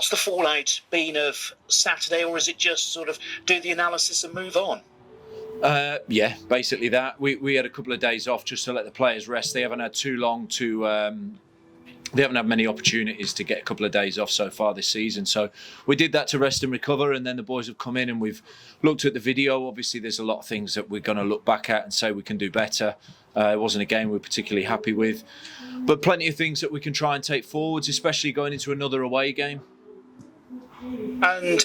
What's the fallout been of Saturday, or is it just sort of do the analysis and move on? Yeah, basically that. We had a couple of days off just to let the players rest. They haven't had too long to. They haven't had many opportunities to get a couple of days off so far this season. So we did that to rest and recover, and then the boys have come in and we've looked at the video. Obviously, there's a lot of things that we're going to look back at and say we can do better. It wasn't a game we're particularly happy with, but plenty of things that we can try and take forwards, especially going into another away game. And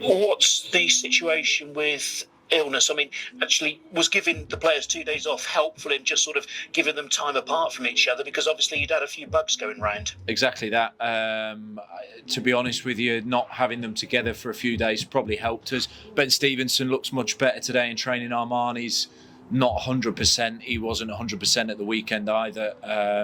what's the situation with illness? I mean, actually, was giving the players 2 days off helpful in just sort of giving them time apart from each other? Because obviously you'd had a few bugs going round. Exactly that. To be honest with you, not having them together for a few days probably helped us. Ben Stevenson looks much better today in training. Armani's not 100%. He wasn't 100% at the weekend either.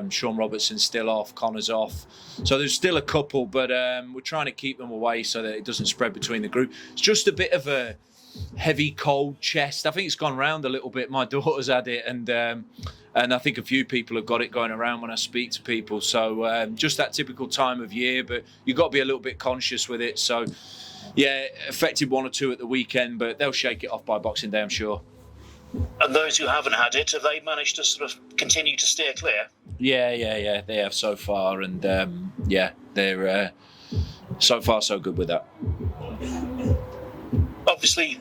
Sean Robertson's still off. Connor's off. So there's still a couple, but we're trying to keep them away so that it doesn't spread between the group. It's just a bit of a heavy cold chest. I think it's gone round a little bit. My daughter's had it, and I think a few people have got it going around when I speak to people. So just that typical time of year, but you've got to be a little bit conscious with it. So yeah, affected one or two at the weekend, but they'll shake it off by Boxing Day, I'm sure. And those who haven't had it, have they managed to sort of continue to steer clear? Yeah, they have so far, and they're so far so good with that. Obviously,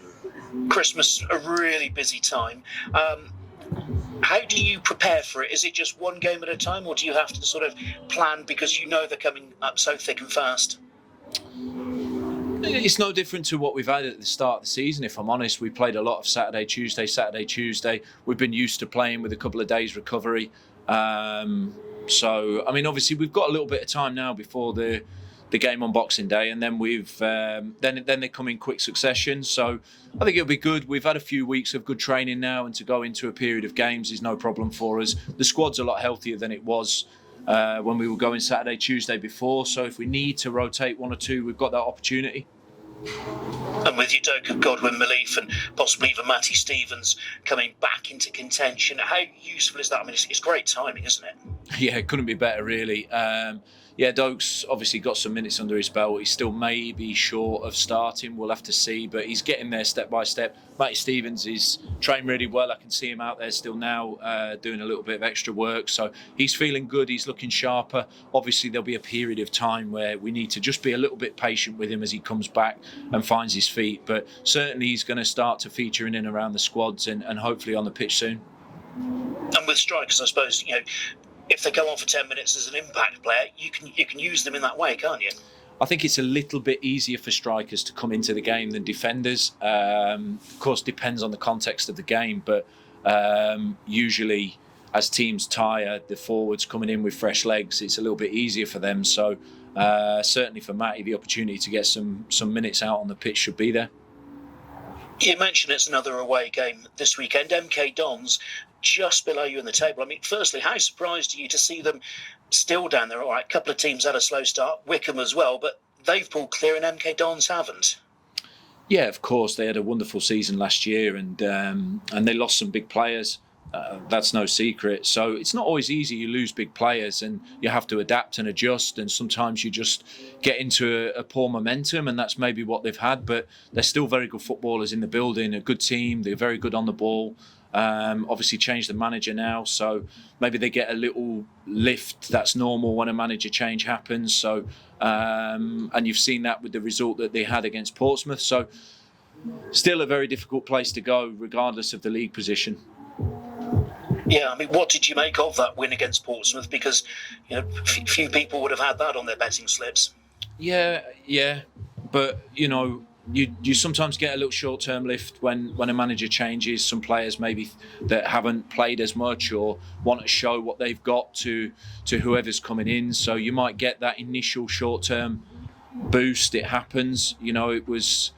Christmas, a really busy time. How do you prepare for it? Is it just one game at a time, or do you have to sort of plan because you know they're coming up so thick and fast? It's no different to what we've had at the start of the season, if I'm honest. We played a lot of Saturday, Tuesday. We've been used to playing with a couple of days recovery. So, I mean, obviously, we've got a little bit of time now before the game on Boxing Day, and then then they come in quick succession. So I think it'll be good. We've had a few weeks of good training now, and to go into a period of games is no problem for us. The squad's a lot healthier than it was when we were going Saturday, Tuesday before. So if we need to rotate one or two, we've got that opportunity. And with Udoka, Godwin, Malief, and possibly even Matty Stevens coming back into contention, how useful is that? I mean, it's great timing, isn't it? Yeah, it couldn't be better, really. Doak's obviously got some minutes under his belt. He's still maybe short of starting. We'll have to see, but he's getting there step by step. Matty Stevens is trained really well. I can see him out there still now doing a little bit of extra work. So he's feeling good. He's looking sharper. Obviously, there'll be a period of time where we need to just be a little bit patient with him as he comes back and finds his feet. But certainly he's going to start to feature in and around the squads and hopefully on the pitch soon. And with strikers, I suppose, if they come on for 10 minutes as an impact player, you can use them in that way, can't you? I think it's a little bit easier for strikers to come into the game than defenders. Of course, depends on the context of the game, but usually as teams tire, the forwards coming in with fresh legs, it's a little bit easier for them. So certainly for Matty, the opportunity to get some minutes out on the pitch should be there. You mentioned it's another away game this weekend. MK Dons just below you in the table. I mean, firstly, how surprised are you to see them still down there? All right, a couple of teams had a slow start, Wickham as well, but they've pulled clear and MK Dons haven't. Yeah, of course. They had a wonderful season last year and they lost some big players. That's no secret. So it's not always easy. You lose big players and you have to adapt and adjust, and sometimes you just get into a poor momentum, and that's maybe what they've had, but they're still very good footballers in the building, a good team. They're very good on the ball. Obviously changed the manager now, so maybe they get a little lift. That's normal when a manager change happens. So and you've seen that with the result that they had against Portsmouth. So still a very difficult place to go regardless of the league position. Yeah, I mean, what did you make of that win against Portsmouth? Because few people would have had that on their betting slips. Yeah, but you sometimes get a little short-term lift when a manager changes. Some players maybe that haven't played as much or want to show what they've got to whoever's coming in. So you might get that initial short-term boost. It happens. It was.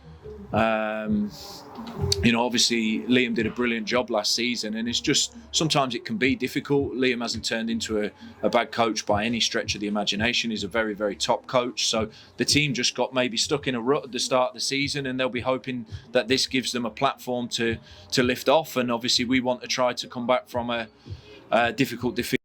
Obviously Liam did a brilliant job last season, and it's just sometimes it can be difficult. Liam hasn't turned into a bad coach by any stretch of the imagination. He's a very, very top coach. So the team just got maybe stuck in a rut at the start of the season, and they'll be hoping that this gives them a platform to lift off. And obviously we want to try to come back from a difficult defeat.